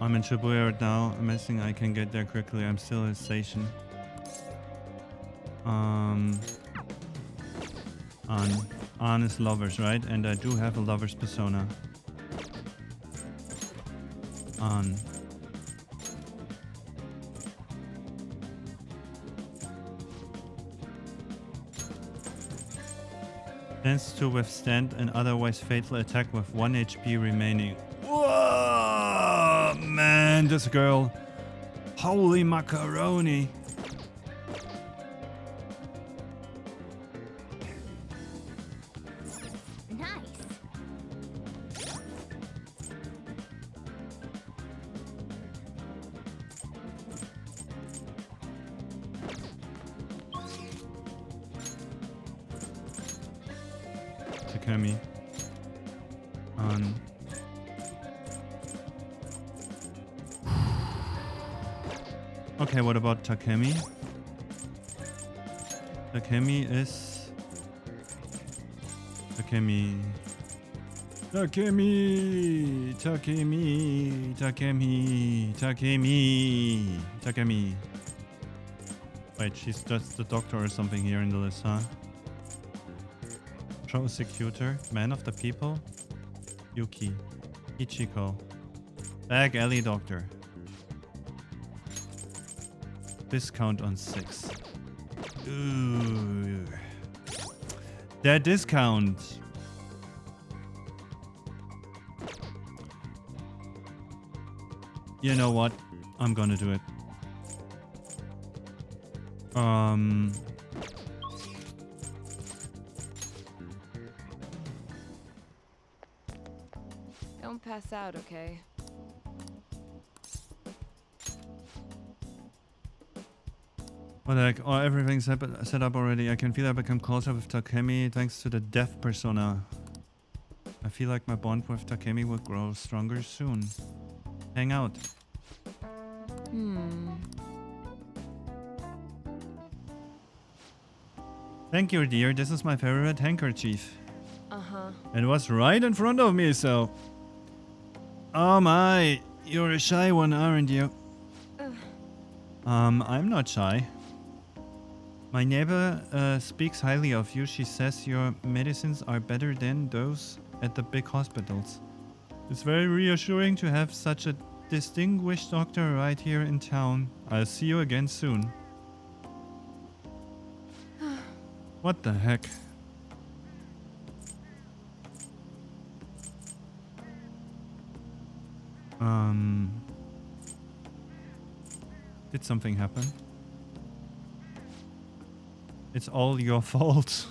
I'm in Shibuya right now. I'm guessing I can get there quickly. I'm still at station. On is lovers, right? And I do have a lover's persona. On. Tends to withstand an otherwise fatal attack with 1 HP remaining. Whoa, man, this girl. Holy macaroni. Takemi. On. Okay, what about Takemi? Takemi is... Takemi... Takemi! Takemi! Takemi! Takemi! Takemi! Wait, she's just the doctor or something here in the list, huh? Prosecutor, man of the people, Yuki, Ichiko, back alley doctor, discount on 6. Ooh, that discount. You know what? I'm gonna do it. Don't pass out, okay? What the heck? Oh, everything's set up already. I can feel I become closer with Takemi thanks to the death persona. I feel like my bond with Takemi will grow stronger soon. Hang out. Thank you, dear. This is my favorite handkerchief. It was right in front of me, so... Oh my, you're a shy one, aren't you? I'm not shy. My neighbor speaks highly of you. She says your medicines are better than those at the big hospitals. It's very reassuring to have such a distinguished doctor right here in town. I'll see you again soon. What the heck? Did something happen? It's all your fault.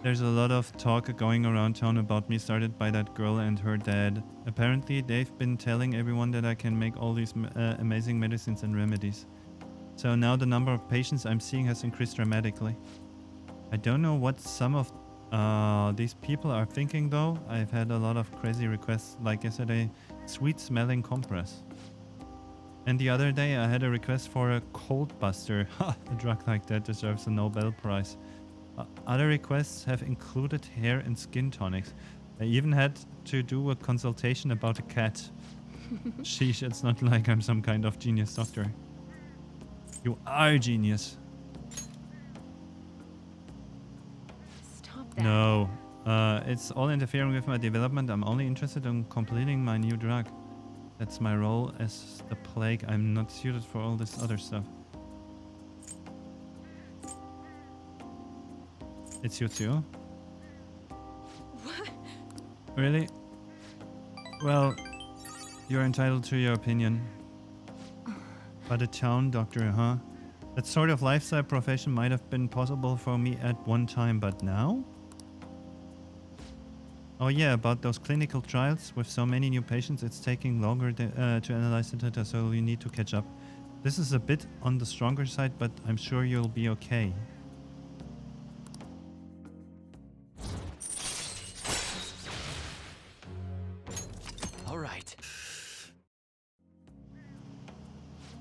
There's a lot of talk going around town about me, started by that girl and her dad. Apparently, they've been telling everyone that I can make all these amazing medicines and remedies. So now the number of patients I'm seeing has increased dramatically. I don't know what some of these people are thinking though. I've had a lot of crazy requests, like yesterday, sweet smelling compress. And the other day I had a request for a cold buster. Ha! A drug like that deserves a Nobel Prize. Other requests have included hair and skin tonics. I even had to do a consultation about a cat. Sheesh, it's not like I'm some kind of genius doctor. You are genius. Stop that. No, it's all interfering with my development. I'm only interested in completing my new drug. That's my role as the plague. I'm not suited for all this other stuff. It suits you? What? Really? Well, you're entitled to your opinion. But a town doctor, huh? That sort of lifestyle profession might have been possible for me at one time, but now? Oh yeah, about those clinical trials. With so many new patients, it's taking longer to analyze the data, so you need to catch up. This is a bit on the stronger side, but I'm sure you'll be okay. All right.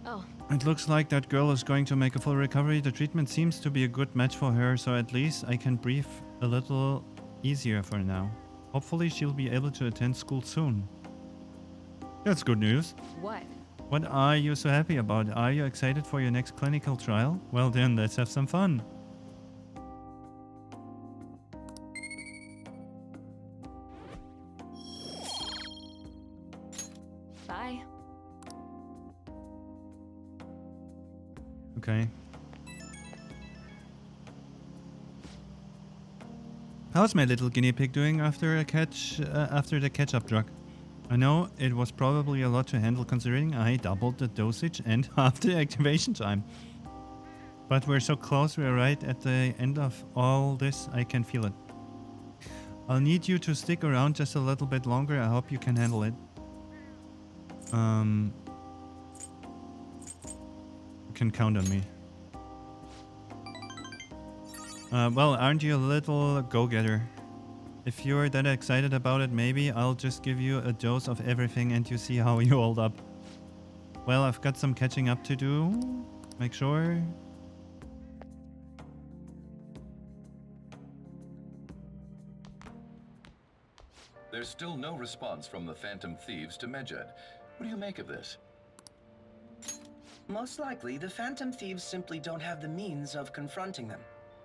Oh. It looks like that girl is going to make a full recovery. The treatment seems to be a good match for her, so at least I can breathe a little easier for now. Hopefully she'll be able to attend school soon. That's good news. What? What are you so happy about? Are you excited for your next clinical trial? Well then, let's have some fun. Bye. Okay. How's my little guinea pig doing after the ketchup drug? I know it was probably a lot to handle considering I doubled the dosage and half the activation time. But we're so close, we're right at the end of all this, I can feel it. I'll need you to stick around just a little bit longer, I hope you can handle it. You can count on me. Well, aren't you a little go-getter? If you're that excited about it, maybe I'll just give you a dose of everything and you see how you hold up. Well, I've got some catching up to do. Make sure. There's still no response from the Phantom Thieves to Medjed. What do you make of this? Most likely, the Phantom Thieves simply don't have the means of confronting them.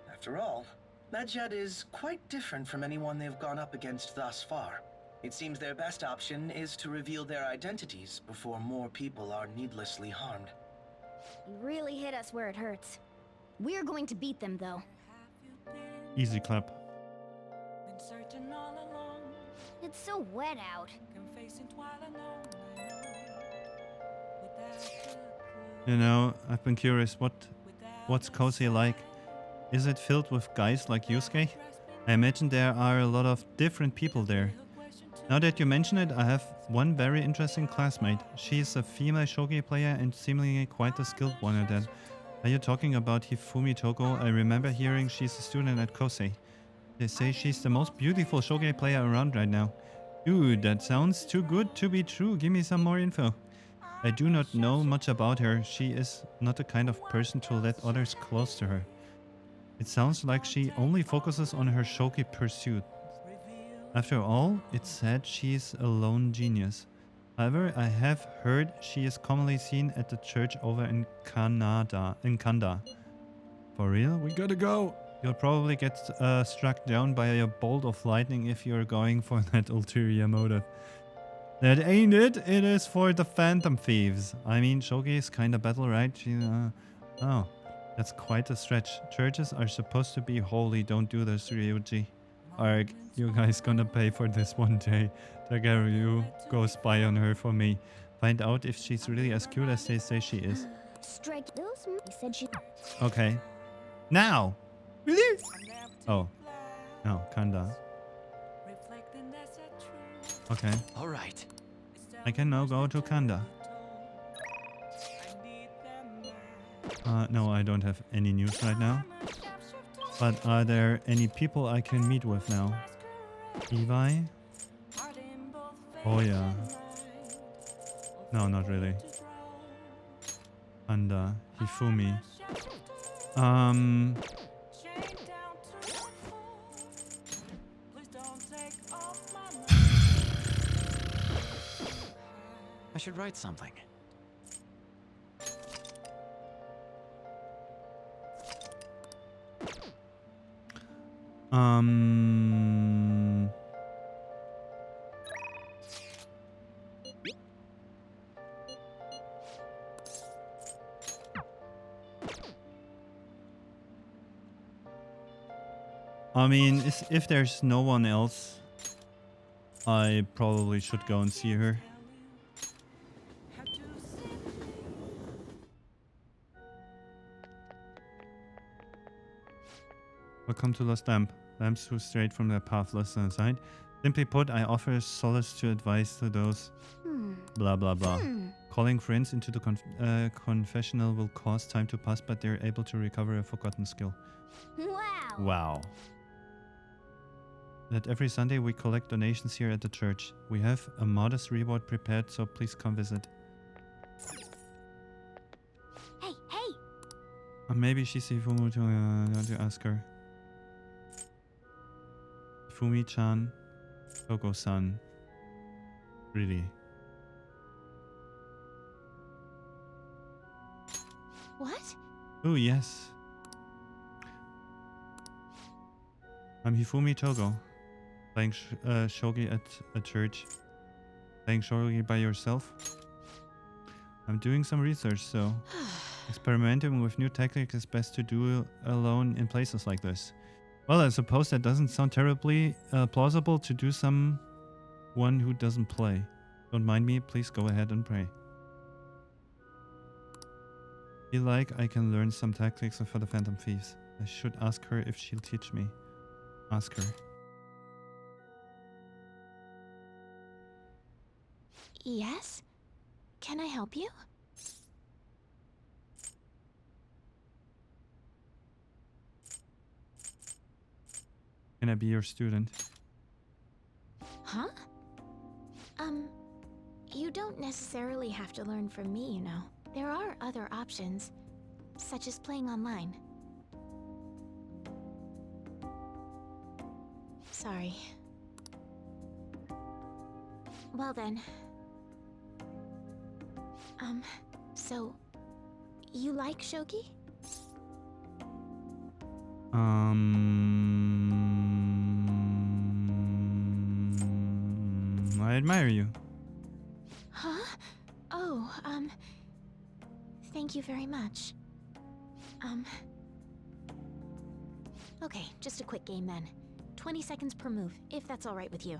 After all, Medjed is quite different from anyone they've gone up against thus far. It seems their best option is to reveal their identities before more people are needlessly harmed. You really hit us where it hurts. We're going to beat them, though. Easy clap. It's so wet out. You know, I've been curious, what's cozy like? Is it filled with guys like Yusuke? I imagine there are a lot of different people there. Now that you mention it, I have one very interesting classmate. She's a female shogi player and seemingly quite a skilled one at that. Are you talking about Hifumi Toko? I remember hearing she's a student at Kosei. They say she's the most beautiful shogi player around right now. Dude, that sounds too good to be true. Give me some more info. I do not know much about her. She is not the kind of person to let others close to her. It sounds like she only focuses on her shogi pursuit. After all, it's said she's a lone genius. However, I have heard she is commonly seen at the church over in Kanda. For real? We gotta go! You'll probably get struck down by a bolt of lightning if you're going for that ulterior motive. That ain't it. It is for the Phantom Thieves. I mean, shogi is kinda battle, right? Oh, that's quite a stretch. Churches are supposed to be holy. Don't do this, Ryuji. Arg, you guys gonna pay for this one day. Tagaru, go spy on her for me. Find out if she's really as cute as they say she is. Strike those. He said she. Okay. Now! Really? Oh. No, Kanda. Okay. All right. I can now go to Kanda. No, I don't have any news right now. But are there any people I can meet with now? Levi? Oh yeah. No, not really. Kanda. Hifumi. I should write something. I mean, if there's no one else, I probably should go and see her. Welcome to Lost Lamp. Lamps who strayed from their path lost on the side. Simply put, I offer solace to advice to those blah blah blah. Calling friends into the confessional will cause time to pass, but they're able to recover a forgotten skill. Wow. Wow. That every Sunday we collect donations here at the church. We have a modest reward prepared, so please come visit. Hey, hey. Maybe she's Ifumu to ask her. Ifumi-chan, Toko-san. Really? What? Oh, yes. I'm Hifumi Togo. Playing shogi at a church. Playing shogi by yourself? I'm doing some research, so experimenting with new tactics is best to do alone in places like this. Well, I suppose that doesn't sound terribly plausible to do someone who doesn't play. Don't mind me, please go ahead and pray. Feel like I can learn some tactics for the Phantom Thieves. I should ask her if she'll teach me. Ask her. Yes? Can I help you? Can I be your student? Huh? You don't necessarily have to learn from me, you know. There are other options, such as playing online. Sorry. Well then. So, you like shogi? I admire you. Huh? Oh, thank you very much. Okay, just a quick game then. 20 seconds per move, if that's alright with you.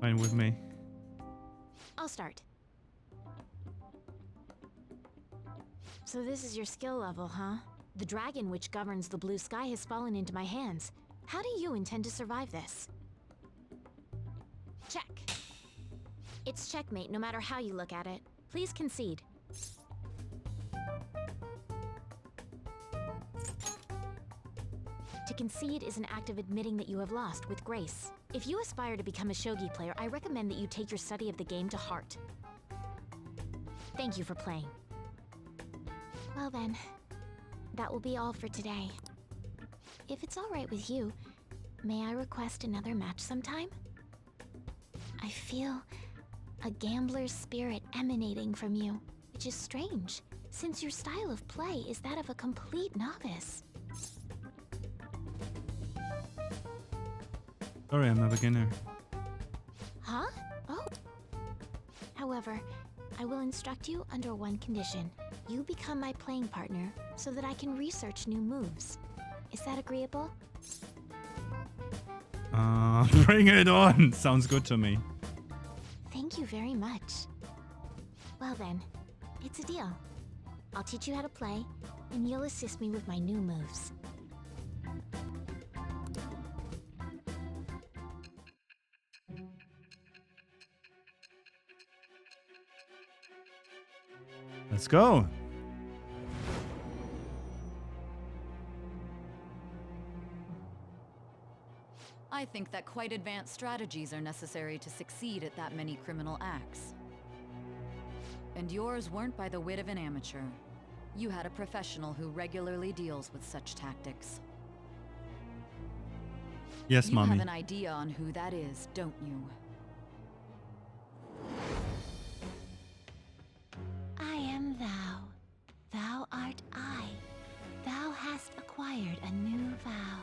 Fine with me. I'll start. So this is your skill level, huh? The dragon which governs the blue sky has fallen into my hands. How do you intend to survive this? Check. It's checkmate no matter how you look at it. Please concede. To concede is an act of admitting that you have lost with grace. If you aspire to become a shogi player, I recommend that you take your study of the game to heart. Thank you for playing. Well then, that will be all for today. If it's alright with you, may I request another match sometime? I feel a gambler's spirit emanating from you, which is strange, since your style of play is that of a complete novice. Sorry, I'm a beginner. Huh? Oh. However, I will instruct you under one condition. You become my playing partner so that I can research new moves. Is that agreeable? Bring it on! Sounds good to me. Thank you very much. Well then, it's a deal. I'll teach you how to play, and you'll assist me with my new moves. Let's go! I think that quite advanced strategies are necessary to succeed at that many criminal acts. And yours weren't by the wit of an amateur. You had a professional who regularly deals with such tactics. Yes, You mommy. have an idea on who that is, don't you? I am thou. Thou art I. Thou hast acquired a new vow.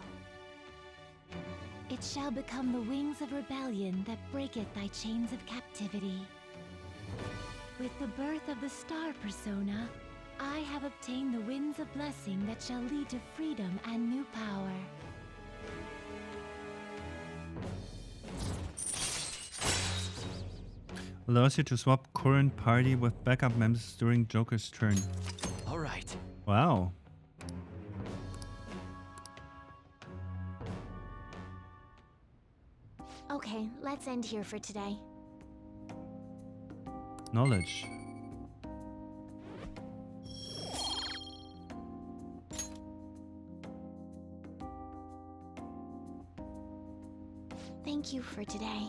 It shall become the wings of rebellion that breaketh thy chains of captivity. With the birth of the star-Persona, I have obtained the winds of blessing that shall lead to freedom and new power. Allows you to swap current party with backup members during Joker's turn. All right. Wow. Okay, let's end here for today. Knowledge. Thank you for today.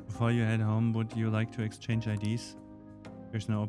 Before you head home, would you like to exchange IDs? There's no